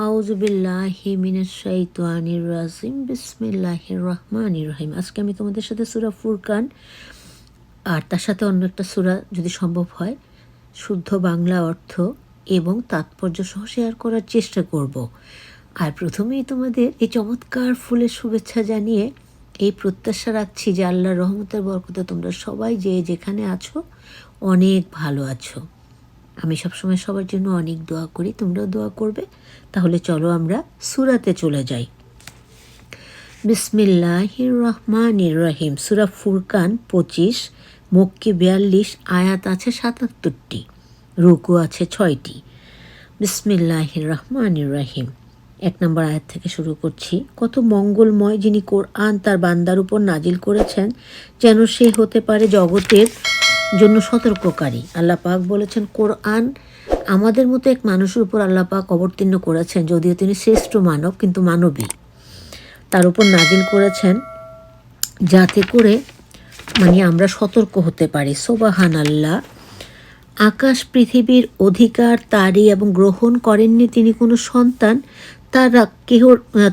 আউযুবিল্লাহি মিনাশ শাইতানির রাজিম বিসমিল্লাহির রহমানির রহিম। আজকে আমি তোমাদের সাথে সূরা ফুরকান আর তার সাথে অন্য একটা সূরা যদি সম্ভব হয় শুদ্ধ বাংলা অর্থ এবং তাৎপর্য সহ শেয়ার করার চেষ্টা করব। আর প্রথমেই তোমাদের এই চমৎকার ফুলের শুভেচ্ছা জানিয়ে এই প্রত্যাশা রাখছি যে আল্লাহর রহমতের বরকতে তোমরা সবাই যে যেখানে আছো অনেক ভালো আছো। আমি সবসময় সবার জন্য অনেক দোয়া করি, তোমরাও দোয়া করবে। তাহলে চলো আমরা সূরাতে চলে যাই। বিসমিল্লাহির রহমানির রহিম। সূরা ফুরকান 25, মক্কি 42, আয়াত আছে 77টি, রুকু আছে 6টি। বিসমিল্লাহির রহমানির রহিম। 1 নম্বর আয়াত থেকে শুরু করছি। কত মঙ্গলময় যিনি কোরআন তার বান্দার উপর নাজিল করেছেন যেন সে হতে পারে জগতের জন্য সতর্ককারী। আল্লাহ পাক বলেছেন কোরআন আমাদের মতো এক মানুষের উপর আল্লাহ পাক অবতীর্ণ করেছেন, যদিও তিনি শ্রেষ্ঠ মানব কিন্তু মানবী, তার উপর নাজিল করেছেন যাতে করে আমরা সতর্ক হতে পারি। সুবহান আল্লাহ। আকাশ পৃথিবীর অধিকার তারই এবং গ্রহণ করেননি তিনি কোনো সন্তান,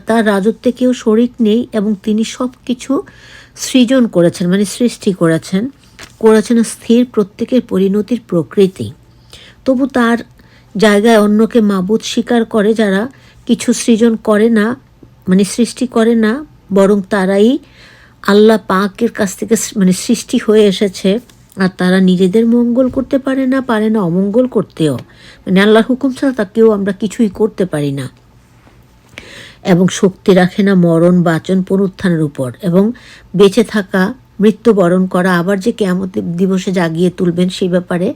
তার রাজত্বে কেউ শরিক নেই এবং তিনি সব কিছু সৃজন করেছেন সৃষ্টি করেছেন স্থির প্রত্যেকের পরিণতির প্রকৃতি। তবু তার জায়গায় অন্যকে মাবুদ স্বীকার করে যারা কিছু সৃজন করে না, সৃষ্টি করে না, বরং তারাই আল্লাহ পাকের কাছ থেকে সৃষ্টি হয়ে এসেছে। আর তারা নিজেদের মঙ্গল করতে পারে না অমঙ্গল করতেও, আল্লাহর হুকুম ছাড়া তাকেও আমরা কিছুই করতে পারি না। এবং শক্তি রাখে না মরণ বাচন পুনরুত্থানের উপর, এবং বেঁচে থাকা মৃত্যুবরণ করা আবার যে কিয়ামত দিবসে জাগিয়ে তুলবেন সেই ব্যাপারে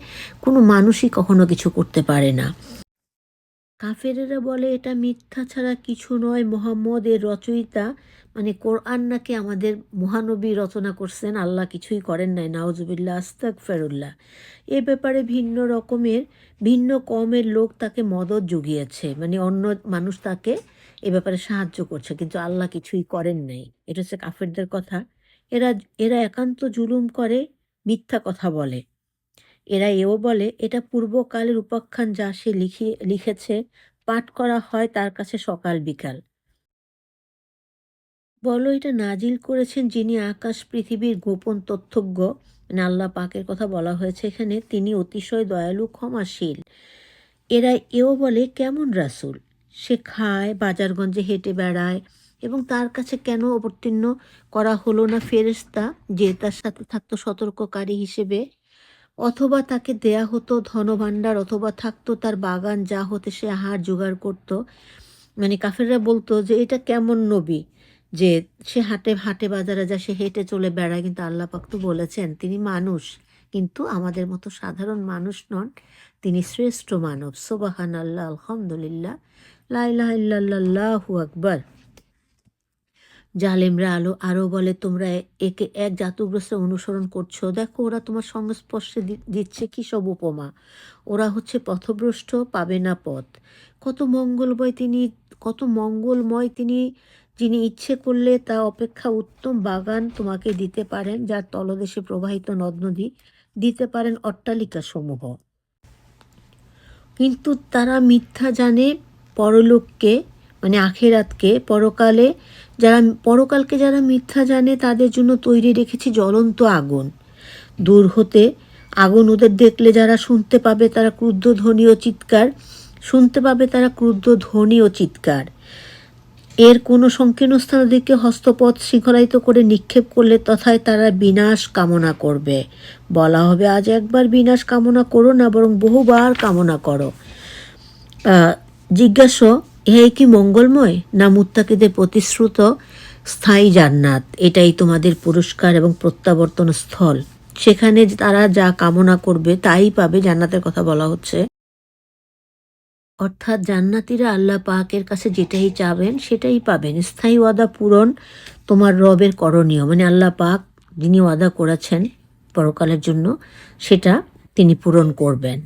কোনো মানুষই কখনো কিছু করতে পারে না। কাফেরেরা বলে এটা মিথ্যা ছাড়া কিছু নয়, মুহাম্মদ এর রচয়িতা কোরআন নাকি আমাদের মহানবী রচনা করছেন, আল্লাহ কিছুই করেন নাই। নাউজুবিল্লাহ, আস্তাগফিরুল্লাহ। এ ব্যাপারে ভিন্ন কমের লোক তাকে মদদ জুগিয়েছে, অন্য মানুষ তাকে এ ব্যাপারে সাহায্য করছে, কিন্তু আল্লাহ কিছুই করেন নাই। এটা হচ্ছে কাফেরদের কথা। এরা একান্ত জুলুম করে, মিথ্যা কথা বলে। এরা এও বলে এটা পূর্বকালের উপাখ্যান যা সে লিখেছে, পাঠ করা হয় তার কাছে সকাল বিকাল। বলো এটা নাজিল করেছেন যিনি আকাশ পৃথিবীর গোপন তথ্যজ্ঞ, আল্লাহ পাকের কথা বলা হয়েছে এখানে, তিনি অতিশয় দয়ালু ক্ষমাশীল। এরা এও বলে কেমন রাসূল, সে খায়, বাজারগঞ্জে হেঁটে বেড়ায়, এবং তার কাছে কেন অবতীর্ণ করা হলো না ফেরেশতা যে তার সাথে থাকতো সতর্ককারী হিসেবে, অথবা তাকে দেয়া হতো ধনভাণ্ডার, অথবা থাকতো তার বাগান যা হতে সে আহার জোগাড় করত। কাফেররা বলতো যে এটা কেমন নবী যে সে হাটে বাজারে যা, সে হেঁটে চলে বেড়ায়, কিন্তু আল্লাহ পাক তো বলেছেন তিনি মানুষ, কিন্তু আমাদের মতো সাধারণ মানুষ নন, তিনি শ্রেষ্ঠ মানব। সুবহান আল্লাহ, আলহামদুলিল্লাহ, লা ইলাহা ইল্লাল্লাহ, আল্লাহু আকবার। জালেমরা আরও বলে তোমরা একে এক জাতুগ্রস্ত অনুসরণ করছো, দেখো ওরা তোমার সংস্পর্শে দিচ্ছে কী সব উপমা, ওরা হচ্ছে পথভ্রষ্ট, পাবে না পথ। কত মঙ্গলময় তিনি যিনি ইচ্ছে করলে তা অপেক্ষা উত্তম বাগান তোমাকে দিতে পারেন, যার তলদেশে প্রবাহিত নদ নদী, দিতে পারেন অট্টালিকা সমূহ। কিন্তু তারা মিথ্যা জানে পরলোককে, আখিরাতকে, পরকালকে যারা মিথ্যা জানে তাদের জন্য তৈরি রেখেছি জ্বলন্ত আগুন। দূর হতে আগুন ওদের দেখলে যারা শুনতে পাবে তারা ক্রুদ্ধ ধ্বনি ও চিৎকার। এর কোনো সংকীর্ণ স্থানের দিকে হস্তপথ শৃঙ্খলায়িত করে নিক্ষেপ করলে তথায় তারা বিনাশ কামনা করবে। বলা হবে আজ একবার বিনাশ কামনা করো না, বরং বহুবার কামনা করো। জিজ্ঞাসা, ইহাই কি মঙ্গলময়, না মুত্তাকিদের প্রতিশ্রুত স্থায়ী জান্নাত? এটাই তোমাদের পুরস্কার এবং প্রত্যাবর্তন স্থল, সেখানে তারা যা কামনা করবে তাই পাবে। জান্নাতের কথা বলা হচ্ছে, অর্থাৎ জান্নাতীরা আল্লাহ পাকের কাছে যেটাই চাবেন সেটাই পাবেন। স্থায়ী ওয়াদা পূরণ তোমার রবের করণীয়, আল্লাহ পাক যিনি ওয়াদা করেছেন পরকালের জন্য সেটা তিনি পূরণ করবেন।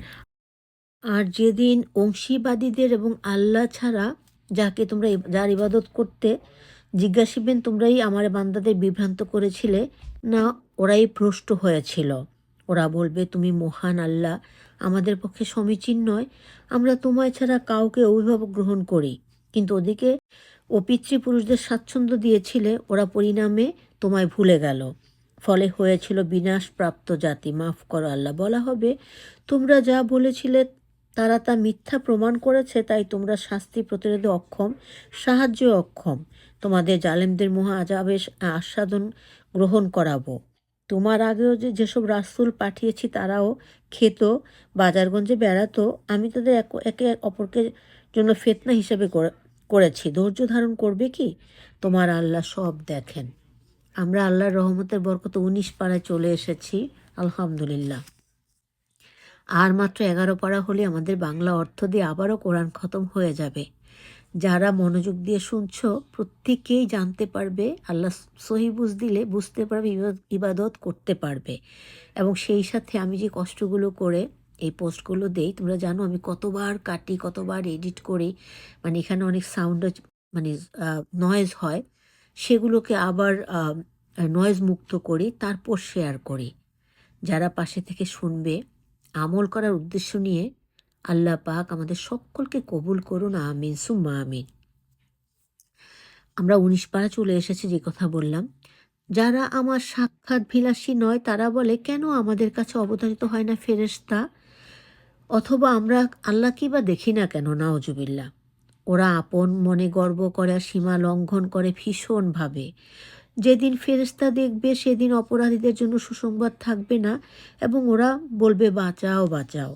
আর যেদিন অংশীবাদীদের এবং আল্লাহ ছাড়া যার ইবাদত করতে জিজ্ঞাসিবেন তোমরাই আমার বান্দাদের বিভ্রান্ত করেছিলে না, ওরাই ভ্রষ্ট হয়েছিল। ওরা বলবে তুমি মহান আল্লাহ, আমাদের পক্ষে সমীচীন নয়, আমরা তোমায় ছাড়া কাউকে অভিভাবক গ্রহণ করি। কিন্তু ওদিকে ও পিতৃপুরুষদের স্বাচ্ছন্দ্য দিয়েছিলে, ওরা পরিণামে তোমায় ভুলে গেল। ফলে হয়েছিল বিনাশপ্রাপ্ত জাতি। মাফ করো আল্লাহ। বলা হবে, তোমরা যা বলেছিলে তারা তা মিথ্যা প্রমাণ করেছে, তাই তোমরা শাস্তি প্রতিরোধে অক্ষম, সাহায্যে অক্ষম। তোমাদের জালেমদের মহা আযাবের আস্বাদন গ্রহণ করাবো। তোমার আগেও যেসব রাসূল পাঠিয়েছি তারাও খেত, বাজারগঞ্জে বেড়াতো। আমি তাদের একে অপরকে জন্য ফিতনা হিসেবে করেছি। ধৈর্য ধারণ করবে কি? তোমার আল্লাহ সব দেখেন। আমরা আল্লাহর রহমতের বরকতে 19 পাড়ায় চলে এসেছি, আলহামদুলিল্লাহ। আর মাত্র 11 পাড়া হলে আমাদের বাংলা অর্থ দিয়ে আবারও কোরআন খতম হয়ে যাবে। যারা মনোযোগ দিয়ে শুনছো প্রত্যেকেই জানতে পারবে, আল্লাহ সহি বুঝ দিলে বুঝতে পারবে, ইবাদত করতে পারবে। এবং সেই সাথে আমি যে কষ্টগুলো করে এই পোস্টগুলো দেই, তোমরা জানো আমি কতবার কাটি, কতবার এডিট করি। মানে এখানে অনেক সাউন্ড, মানে নয়েজ হয়, সেগুলোকে আবার নয়েজ মুক্ত করি, তারপর শেয়ার করি। যারা পাশে থেকে শুনবে, আমল করার উদ্দেশ্য নিয়ে আল্লাহ পাক আমাদের সকলকে কবুল করুন, আমিন সুম্মা আমিন। আমরা 19 পাড়া চলে এসেছি, যে কথা বললাম। যারা আমার সাক্ষাৎ বিলাসী নয় তারা বলে, কেন আমাদের কাছে অবতারিত হয় না ফেরেশতা? অথবা আমরা আল্লাহকে বা দেখি না কেন? নাউজুবিল্লাহ। ওরা আপন মনে গর্ব করে আর সীমা লঙ্ঘন করে ভীষণভাবে। যেদিন ফেরেশতা দেখবে সেদিন অপরাধীদের জন্য সুসংবাদ থাকবে না, এবং ওরা বলবে, বাঁচাও বাঁচাও।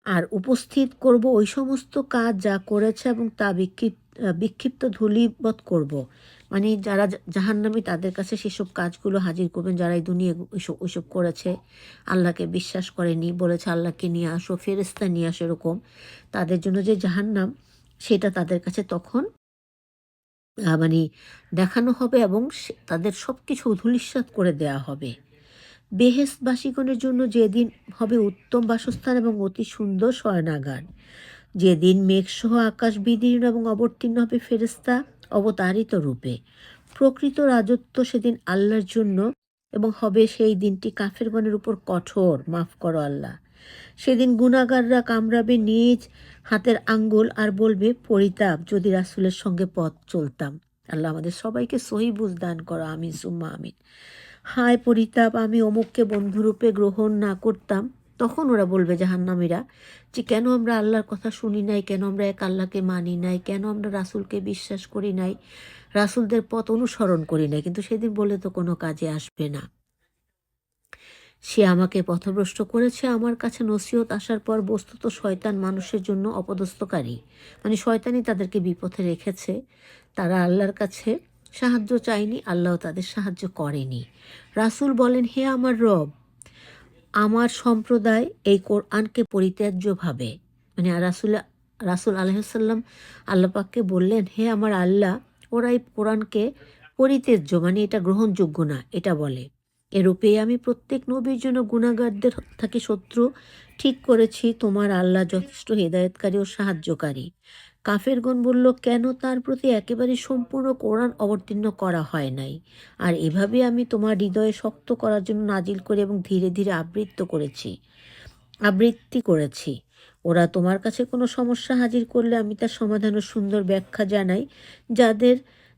আর উপস্থিত করব ওই সমস্ত কাজ যা করেছে, এবং তা বিক্ষিপ্ত ধূলিবৎ করব। মানে যারা জাহান্নামী তাদের কাছে সেসব কাজগুলো হাজির করবেন, যারা এই দুনিয়া ওইসব করেছে, আল্লাহকে বিশ্বাস করেনি, বলেছে আল্লাহকে নিয়ে আসো, ফেরেশতা নিয়ে আসো, এরকম তাদের জন্য যে জাহান্নাম, সেটা তাদের কাছে তখন মানে দেখানো হবে, এবং তাদের সব কিছু ধূলিসাৎ করে দেয়া হবে। বেহেশতবাসীগণের জন্য যেদিন হবে উত্তম বাসস্থান এবং অতি সুন্দর শয়নাগার। যেদিন মেঘসহ আকাশ বিদীর্ণ এবং অবতীর্ণ হবে ফেরেশতা অবতারিত রূপে। প্রকৃত রাজত্ব সেদিন আল্লাহর জন্য, এবং হবে সেই দিনটি কাফেরগণের উপর কঠোর। মাফ করো আল্লাহ। সেদিন গুনাহগাররা কামড়াবে নিজ হাতের আঙ্গুল আর বলবে, পরিতাপ, যদি রাসূলের সঙ্গে পথ চলতাম। আল্লাহ আমাদের সবাইকে সহি বুঝ দান করো, আমিন সুম্মা আমিন। হায় পরিতাপ, আমি অমুককে বন্ধুরূপে গ্রহণ না করতাম। তখন ওরা বলবে, জাহান্নামীরা, যে কেন আমরা আল্লাহর কথা শুনি নাই, কেন আমরা এক আল্লাহকে মানি নাই, কেন আমরা রাসূলকে বিশ্বাস করি নাই, রাসূলদের পথ অনুসরণ করি নাই। কিন্তু সেদিন বলে তো কোনো কাজে আসবে না। সে আমাকে পথভ্রষ্ট করেছে। আমার কাছে নসিহত আসার পর বস্তুত শয়তান মানুষের জন্য অপদস্থকারী। মানে শয়তানই তাদেরকে বিপথে রেখেছে। তারা আল্লাহর কাছে সাহায্য চায়নি, আল্লাহ তাদের সাহায্য করেনি। রাসূল বলেন, হে আমার রব, আমার সম্প্রদায় এই কোরআনকে পরিত্যাজ্য ভাবে। মানে রাসূল আলাইহিসসালাম আল্লাহ পাককে বললেন, হে আমার আল্লাহ, ওরা এই কোরআনকে পরিত্যাজ্য, মানে এটা গ্রহণযোগ্য না, এটা বলে। এরূপে আমি প্রত্যেক নবীর জন্য গুনাহগারদের থেকে শত্রু ঠিক করেছি। তোমার আল্লাহ যথেষ্ট হেদায়েতকারী ও সাহায্যকারী। কাফেরগণ বলল, কেন তার প্রতি একেবারে সম্পূর্ণ কোরআন অবতীর্ণ করা হয় নাই? আর এভাবে আমি তোমার হৃদয়ে শক্ত করার জন্য নাজিল করে এবং ধীরে ধীরে আবৃত্তি করেছি। ওরা তোমার কাছে কোনো সমস্যা হাজির করলে আমি তার সমাধান ও সুন্দর ব্যাখ্যা জানাই।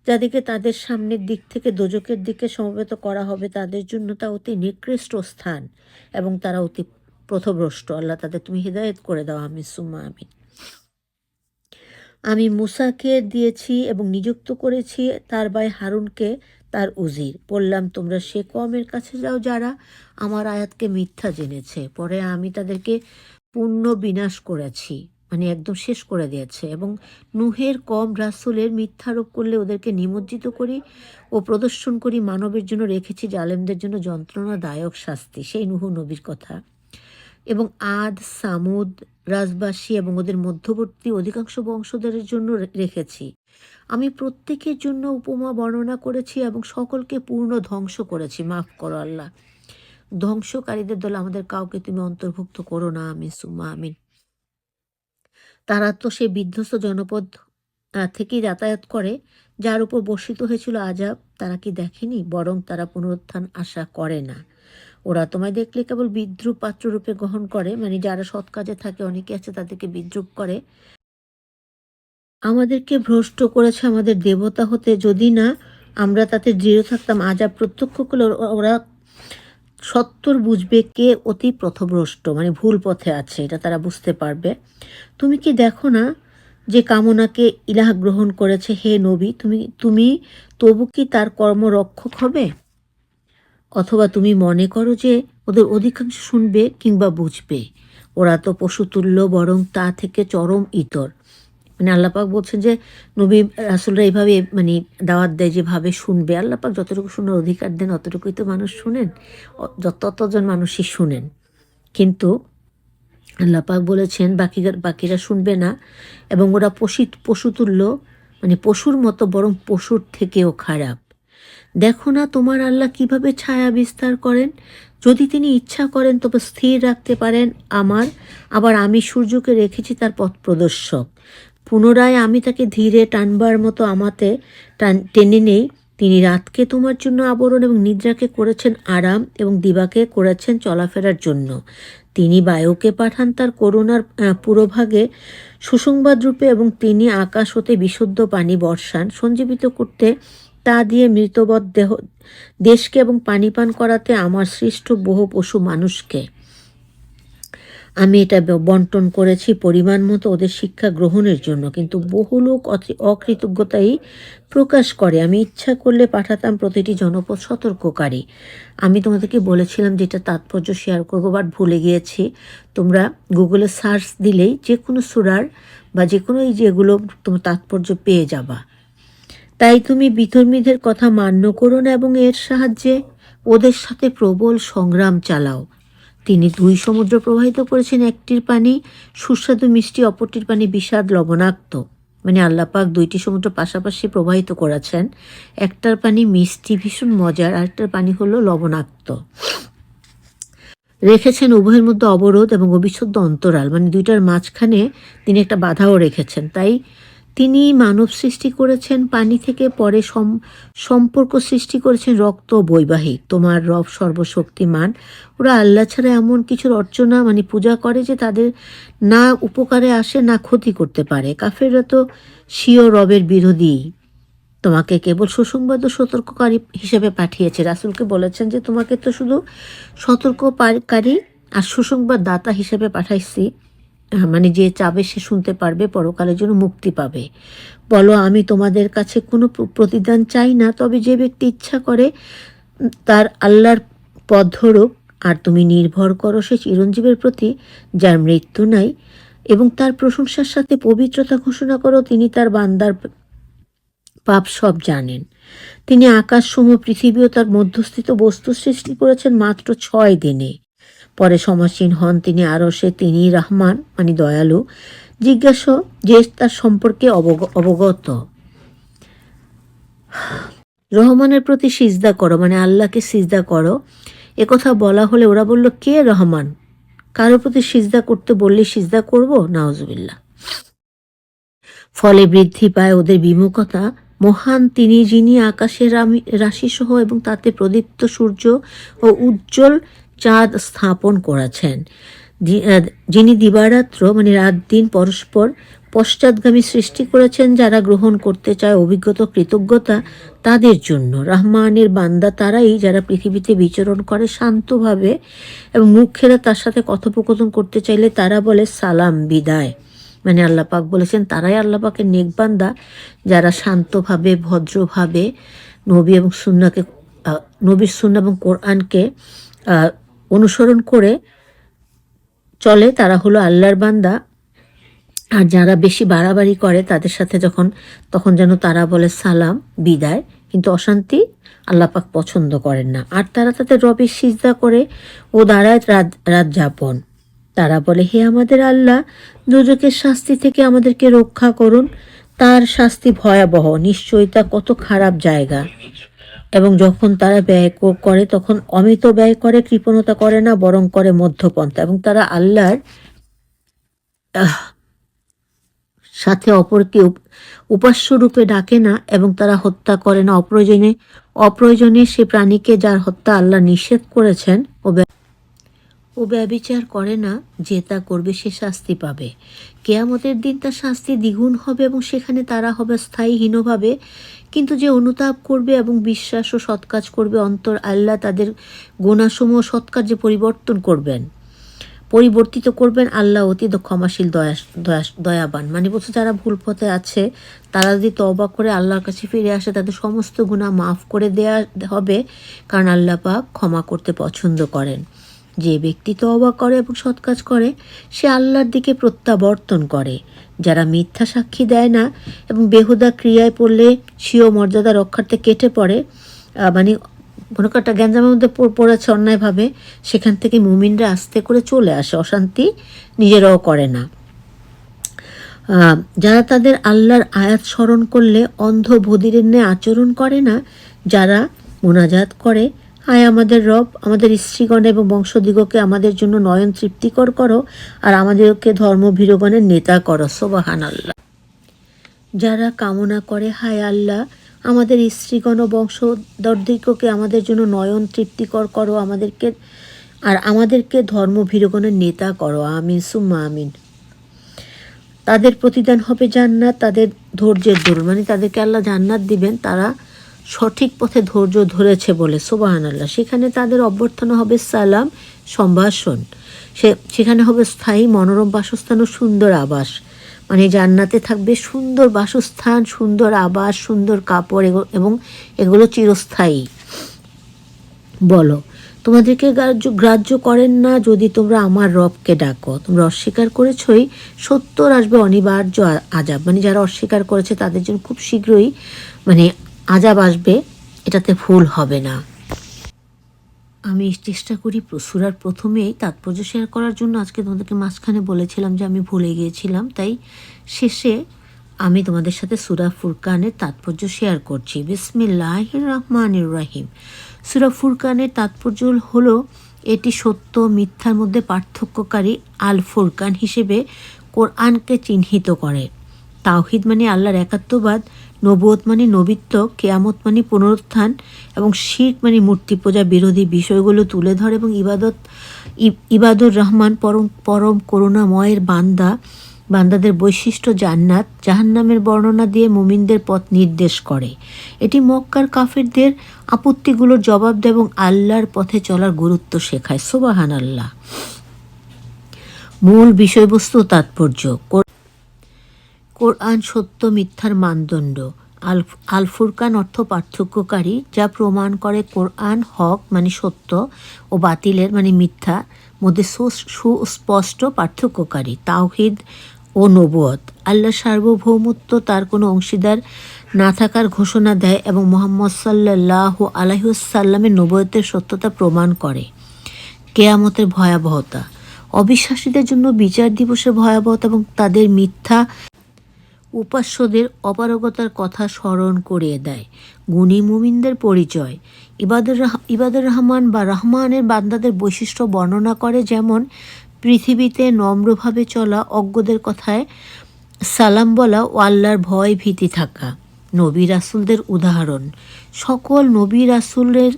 যাদেরকে তাদের সামনের দিক থেকে দোজকের দিকে সমবেত করা হবে, তাদের জন্য তা অতি নিকৃষ্ট স্থান, এবং তারা অতি পথভ্রষ্ট। আল্লাহ তাদের তুমি হিদায়াত করে দাও, আমিন সুম্মা আমিন। আমি মূসাকে দিয়েছি এবং নিযুক্ত করেছি তার ভাই হারুনকে তার উজির। বললাম, তোমরা সে কওমের কাছে যাও যারা আমার আয়াতকে মিথ্যা জেনেছে। পরে আমি তাদেরকে পূর্ণ বিনাশ করেছি, মানে একদম শেষ করে দিয়েছে। এবং নুহের কম রাসূলের মিথ্যারোপ করলে ওদেরকে নিমজ্জিত করি ও প্রদর্শন করি। মানবের জন্য রেখেছি জালেমদের জন্য যন্ত্রণাদায়ক শাস্তি। সেই নুহ নবীর কথা। এবং আদ, সামুদ, রাজবাসী এবং ওদের মধ্যবর্তী অধিকাংশ বংশধরের জন্য রেখেছি। আমি প্রত্যেকের জন্য উপমা বর্ণনা করেছি এবং সকলকে পূর্ণ ধ্বংস করেছি। মাফ করো আল্লাহ। ধ্বংসকারীদের দলে আমাদের কাউকে তুমি অন্তর্ভুক্ত করো না, আমিন সুম্মা আমিন। তারা তো সে বিধ্বস্ত জনপদ থেকেই যাতায়াত করে, যার উপর বর্ষিত হয়েছিল আযাব। তারা কি দেখেনি? বরং তারা পুনরুত্থান আশা করে না। ওরা তোমায় দেখলে কেবল বিদ্রূপ পাত্ররূপে গ্রহণ করে, মানে যারা সৎ কাজে থাকে, অনেকে আছে তাদেরকে বিদ্রূপ করে। আমাদেরকে ভ্রষ্ট করেছে আমাদের দেবতা হতে, যদি না আমরা তাতে দৃঢ় থাকতাম। আজাব প্রত্যক্ষ করলে ওরা সত্তর বুঝবে কে অতি পথভ্রষ্ট, মানে ভুল পথে আছে, এটা তারা বুঝতে পারবে। তুমি কি দেখো না যে কামনাকে ইলাহ গ্রহণ করেছে? হে নবী, তুমি তুমি তবু কি তার কর্মরক্ষক হবে? অথবা তুমি মনে করো যে ওদের অধিকাংশ শুনবে কিংবা বুঝবে? ওরা তো পশুতুল্য, বরং তা থেকে চরম ইতর। মানে আল্লাপাক বলছেন যে নবী রাসুলরা এইভাবে মানে দাওয়াত দেয় যেভাবে শুনবে। আল্লাপাক যতটুকু শোনার অধিকার দেন অতটুকুই তো মানুষ শুনেন, ততজন মানুষই শুনেন। কিন্তু আল্লাপাক বলেছেন বাকিরা শুনবে না, এবং ওরা পশুতুল্য, মানে পশুর মতো, বরং পশুর থেকেও খারাপ। দেখো না তোমার আল্লাহ কিভাবে ছায়া বিস্তার করেন? যদি তিনি ইচ্ছা করেন তবে স্থির রাখতে পারেন আবার আমি সূর্যকে রেখেছি তার পথ প্রদর্শক। পুনরায় আমি তাকে ধীরে টানবার মতো আমাতে টেনে নেই। তিনি রাতকে তোমার জন্য আবরণ এবং নিদ্রাকে করেছেন আরাম এবং দিবাকে করেছেন চলাফেরার জন্য। তিনি বায়ুকে পাঠান তার করুণার পুরোভাগে সুসংবাদ রূপে, এবং তিনি আকাশ হতে বিশুদ্ধ পানি বর্ষান সঞ্জীবিত করতে, তা দিয়ে মৃতবৎ দেশকে এবং পানি পান করাতে আমার সৃষ্ট বহু পশু মানুষকে। আমি এটা বন্টন করেছি পরিমাণ মতো ওদের শিক্ষা গ্রহণের জন্য, কিন্তু বহু লোক অকৃতজ্ঞতাই প্রকাশ করে। আমি ইচ্ছা করলে পাঠাতাম প্রতিটি জনপদ সতর্ককারী। আমি তোমাদেরকে বলেছিলাম যেটা তাৎপর্য শেয়ার করবো, বাট ভুলে গিয়েছি। তোমরা গুগলে সার্চ দিলেই যে কোনো সূরার বা যে কোনো যেগুলো তোমার তাৎপর্য পেয়ে যাবা। তাই তুমি বিধর্মীদের কথা মান্য করো না এবং এর সাহায্যে ওদের সাথে প্রবল সংগ্রাম চালাও। তিনি দুই সমুদ্র প্রবাহিত করেছেন, একটির পানি সুস্বাদু মিষ্টি, অপরটির পানি বিষাদ লবণাক্ত। মানে আল্লাপাক দুইটি সমুদ্র পাশাপাশি প্রবাহিত করেছেন। একটার পানি মিষ্টি ভীষণ মজার, আরেকটার পানি হলো লবণাক্ত। রেখেছেন উভয়ের মধ্যে অবরোধ এবং অবিচ্ছেদ্য অন্তরাল, মানে দুইটার মাঝখানে তিনি একটা বাধাও রেখেছেন। তাই তিনি মানব সৃষ্টি করেছেন পানি থেকে, পরে সম্পর্ক সৃষ্টি করেছেন রক্ত বৈবাহিক। তোমার রব সর্বশক্তিমান। ওরা আল্লাহ ছাড়া এমন কিছুর অর্চনা মানে পূজা করে যে তাদের না উপকারে আসে না ক্ষতি করতে পারে। কাফেররা তো স্বীয় রবের বিরোধী। তোমাকে কেবল সুসংবাদ ও সতর্ককারী হিসেবে পাঠিয়েছে। রাসূলকে বলেছেন যে তোমাকে তো শুধু সতর্ককারী আর সুসংবাদ দাতা হিসেবে পাঠাইছি, মানে যে চাবে সে শুনতে পারবে, পরকালের জন্য মুক্তি পাবে। বলো, আমি তোমাদের কাছে কোনো প্রতিদান চাই না, তবে যে ব্যক্তি ইচ্ছা করে তার আল্লাহর পথ ধরুক, আর তুমি নির্ভর করো সে চিরঞ্জীবের প্রতি যার মৃত্যু নাই, এবং তার প্রশংসার সাথে পবিত্রতা ঘোষণা করো। তিনি তার বান্দার পাপ সব জানেন। তিনি আকাশসমূহ, পৃথিবী ও তার মধ্যস্থিত বস্তু সৃষ্টি করেছেন মাত্র 6 দিনে। পরে সমাসীন হন তিনি আরশে। তিনি রহমান, মানে দয়ালু। জিজ্ঞাসা যে তার সম্পর্কে অবগত। রহমানের প্রতি সিজদা করো, মানে আল্লাহকে সিজদা করো। একথা বলা হলে ওরা বলল, কে রহমান? কারোর প্রতি সিজদা করতে বললে সিজদা করব? নাউজুবিল্লাহ। ফলে বৃদ্ধি পায় ওদের বিমুখতা। মহান তিনি, যিনি আকাশের রাশিসহ এবং তাতে প্রদীপ্ত সূর্য ও উজ্জ্বল চাঁদ স্থাপন করেছেন, যিনি দিবারাত্র মানে রাত দিন পরস্পর পশ্চাৎগামী সৃষ্টি করেছেন। যারা গ্রহণ করতে চায় অভিজ্ঞতা কৃতজ্ঞতা তাদের জন্য। রহমানের বান্দা তারাই যারা পৃথিবীতে বিচরণ করে শান্তভাবে, এবং মুখেরা তার সাথে কথোপকথন করতে চাইলে তারা বলে সালাম, বিদায়। মানে আল্লাপাক বলেছেন তারাই আল্লাপাকের নেক বান্দা যারা শান্তভাবে ভদ্রভাবে নবীর সুন্নাহ এবং কোরআনকে অনুসরণ করে চলে, তারা হলো আল্লাহর বান্দা। আর যারা বেশি বাড়াবাড়ি করে তাদের সাথে তখন যেন তারা বলে সালাম, বিদায়। কিন্তু অশান্তি আল্লাপাক পছন্দ করেন না। আর তারা তাদের রবের সিজদা করে ও দাঁড়ায় রাত যাপন। তারা বলে, হে আমাদের আল্লাহ, দুজকের শাস্তি থেকে আমাদেরকে রক্ষা করুন। তার শাস্তি ভয়াবহ, নিশ্চয়ই তা কত খারাপ জায়গা। এবং যখন তারা ব্যয় করে তখন অমিত ব্যয় করে, কৃপণতা করে না, বরং করে মধ্যপন্থা। এবং তারা আল্লাহর সাথে অপরকে উপাস্য রূপে ডাকে না, এবং তারা হত্যা করে না অপ্রয়োজনে সে প্রাণীকে যার হত্যা আল্লাহ নিষেধ করেছেন ও ব্যভিচার করে না, যে তা করবে সে শাস্তি পাবে। কেয়ামতের দিন তার শাস্তি দ্বিগুণ হবে এবং সেখানে তারা হবে স্থায়ীহীনভাবে। কিন্তু যে অনুতাপ করবে এবং বিশ্বাস ও সৎকাজ করবে, অন্তর আল্লাহ তাদের গুনাহসমূহ সৎকার্যে পরিবর্তিত করবেন। আল্লাহ অতি ক্ষমাশীল, দয়াবান। মানে বলছে যারা ভুল পথে আছে তারা যদি তওবা করে আল্লাহর কাছে ফিরে আসে, তাদের সমস্ত গুনাহ মাফ করে দেয়া হবে, কারণ আল্লাহ পাক ক্ষমা করতে পছন্দ করেন। যে ব্যক্তি তওবা করে এবং সৎ কাজ করে সে আল্লাহর দিকে প্রত্যাবর্তন করে। যারা মিথ্যা সাক্ষী দেয় না এবং বেহুদা ক্রিয়ায় পড়লে স্বীয় মর্যাদা রক্ষার্থে কেটে পড়ে, মানে কোনো একটা গ্যাঞ্জামের মধ্যে পড়েছে অন্যায়ভাবে, সেখান থেকে মুমিনরা আস্তে করে চলে আসে, অশান্তি নিজেরাও করে না। যারা তাদের আল্লাহর আয়াত স্মরণ করলে অন্ধ বধিরের ন্যায় আচরণ করে না, যারা মোনাজাত করে, হায় আমাদের রব, আমাদের স্ত্রীগণ এবং বংশদিগকে আমাদের জন্য নয়ন তৃপ্তিকর করো, আর আমাদেরকে ধর্মভীরগণের নেতা করো। সুবহানাল্লাহ। যারা কামনা করে, হায় আল্লাহ, আমাদের স্ত্রীগণ ও বংশধরদিগকে আমাদের জন্য নয়ন তৃপ্তিকর করো, আমাদেরকে ধর্মভীরগণের নেতা করো। আমিন সুম্মা আমিন। তাদের প্রতিদান হবে জান্নাত, তাদের ধৈর্যের দরুন, মানে তাদেরকে আল্লাহ জান্নাত দিবেন তারা সঠিক পথে ধৈর্য ধরেছে বলে। সুবহানাল্লাহ। সেখানে তাদের অভ্যর্থনা হবে সালাম, সম্ভাষণ। সেখানে হবে স্থায়ী মনোরম বাসস্থান ও সুন্দর আবাস। মানে জান্নাতে থাকবে সুন্দর বাসস্থান, সুন্দর আবাস, সুন্দর কাপড়, এবং এগুলো চিরস্থায়ী। বলো, তোমাদেরকে গ্রাহ্য করেন না যদি তোমরা আমার রবকে ডাকো? তোমরা অস্বীকার করেছই, সত্তর আসবে অনিবার্য আযাব। মানে যারা অস্বীকার করেছে তাদের জন্য খুব শীঘ্রই মানে আযাব আসবে, এটাতে ভুল হবে না। আমি চেষ্টা করি সূরার প্রথমেই তাৎপর্য শেয়ার করার জন্য। আজকে তোমাদেরকে মাঝখানে বলেছিলাম যে আমি ভুলে গিয়েছিলাম, তাই শেষে আমি তোমাদের সাথে সূরা ফুরকানের তাৎপর্য শেয়ার করছি। বিসমিল্লাহির রহমানির রহিম। সূরা ফুরকানের তাৎপর্য হলো এটি সত্য মিথ্যার মধ্যে পার্থক্যকারী আল ফুরকান হিসেবে কোরআনকে চিহ্নিত করে। তাওহিদ মানে আল্লাহর একাত্মবাদ, নবুয়ত মানে নবিত্ব, কেয়ামত মানে পুনরুত্থান, এবং শিরক মানে মূর্তি পূজা বিরোধী বিষয়গুলো তুলে ধরে, এবং ইবাদুর রহমান পরম করুণাময়ের বান্দাদের বৈশিষ্ট্য জান্নাত জাহান্নামের বর্ণনা দিয়ে মুমিনদের পথ নির্দেশ করে। এটি মক্কার কাফেরদের আপত্তিগুলোর জবাব দেয় এবং আল্লাহর পথে চলার গুরুত্ব শেখায়। সুবহানাল্লাহ। মূল বিষয়বস্তু তাৎপর্য। কোরআন সত্য মিথ্যার মানদণ্ড। আল ফুরকান অর্থ পার্থক্যকারী, যা প্রমাণ করে কোরআন হক মানে সত্য ও বাতিলের মানে মিথ্যা মধ্যে সুস্পষ্ট পার্থক্যকারী। তাওহিদ ও নবুয়ত, আল্লাহ সার্বভৌমত্ব, তার কোনো অংশীদার না থাকার ঘোষণা দেয় এবং মুহাম্মদ সাল্লাল্লাহু আলাইহি ওয়াসাল্লামের নবুয়তের সত্যতা প্রমাণ করে। কেয়ামতের ভয়াবহতা, অবিশ্বাসীদের জন্য বিচার দিবসের ভয়াবহতা এবং তাদের মিথ্যা উপাস্যদের অপারগতার কথা স্মরণ করিয়ে দেয়। গুণী মুমিনদের পরিচয়, ইবাদুর রহমান বা রহমানের বান্দাদের বৈশিষ্ট্য বর্ণনা করে, যেমন পৃথিবীতে নম্রভাবে চলা, অজ্ঞদের কথায় সালাম বলা ও আল্লাহর ভয় ভীতি থাকা। নবী রাসূলদের উদাহরণ, সকল নবী রাসূলের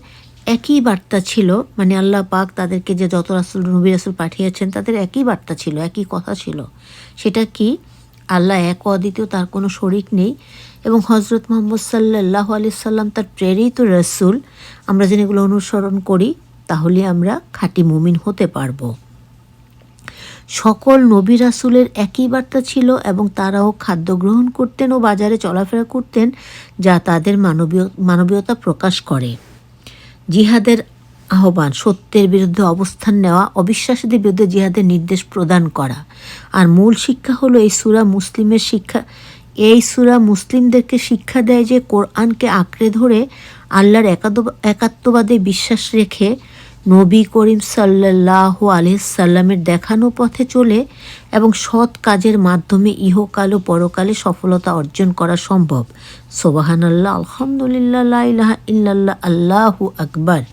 একই বার্তা ছিল, মানে আল্লাহ পাক তাদেরকে যে যত নবী রাসূল পাঠিয়েছেন তাদের একই বার্তা ছিল, একই কথা ছিল। সেটা কি? আল্লাহ এক অদ্বিতীয়, তার কোনো শরিক নেই, এবং হজরত মুহাম্মদ সাল্লাল্লাহু আলাইহি সাল্লাম তার প্রেরিত রাসূল। আমরা যেন এগুলো অনুসরণ করি তাহলে আমরা খাঁটি মুমিন হতে পারবো। সকল নবী রাসূলের একই বার্তা ছিল এবং তারাও খাদ্য গ্রহণ করতেন ও বাজারে চলাফেরা করতেন, যা তাদের মানবীয়তা প্রকাশ করে। জিহাদের আহ্বান, সত্যের বিরুদ্ধে অবস্থান নেওয়া, অবিশ্বাসীদের বিরুদ্ধে জিহাদের নির্দেশ প্রদান করা। আর মূল শিক্ষা হলো এই সূরা মুসলিমদেরকে শিক্ষা দেয় যে কোরআনকে আঁকড়ে ধরে আল্লাহর একাত্মবাদে বিশ্বাস রেখে নবী করিম সাল্লাল্লাহু আলাইহি সাল্লামের দেখানো পথে চলে এবং সৎ কাজের মাধ্যমে ইহকাল ও পরকালে সফলতা অর্জন করা সম্ভব। সুবহানাল্লাহ, আলহামদুলিল্লাহ, লা ইলাহা ইল্লাল্লাহ, আল্লাহু আকবার।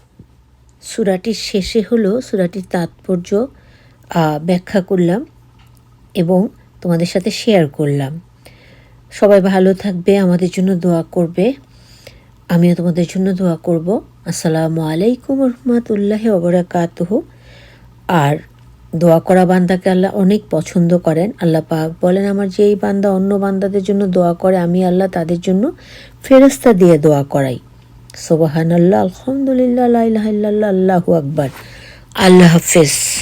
সূরাটির শেষে হলো সূরাটির তাৎপর্য ব্যাখ্যা করলাম এবং তোমাদের সাথে শেয়ার করলাম। সবাই ভালো থাকবে, আমাদের জন্য দোয়া করবে, আমিও তোমাদের জন্য দোয়া করব। আসসালামু আলাইকুম ওয়া রাহমাতুল্লাহি ওয়া বারাকাতুহু। আর দোয়া করা বান্দাকে আল্লাহ অনেক পছন্দ করেন। আল্লাহ পাক বলেন, আমার যেই বান্দা অন্য বান্দাদের জন্য দোয়া করে আমি আল্লাহ তাদের জন্য ফেরেশতা দিয়ে দোয়া করাই। সুবহানাল্লাহ, আলহামদুলিল্লাহ, লা ইলাহা ইল্লাল্লাহ, আল্লাহু আকবার। আল্লাহ হাফেজ।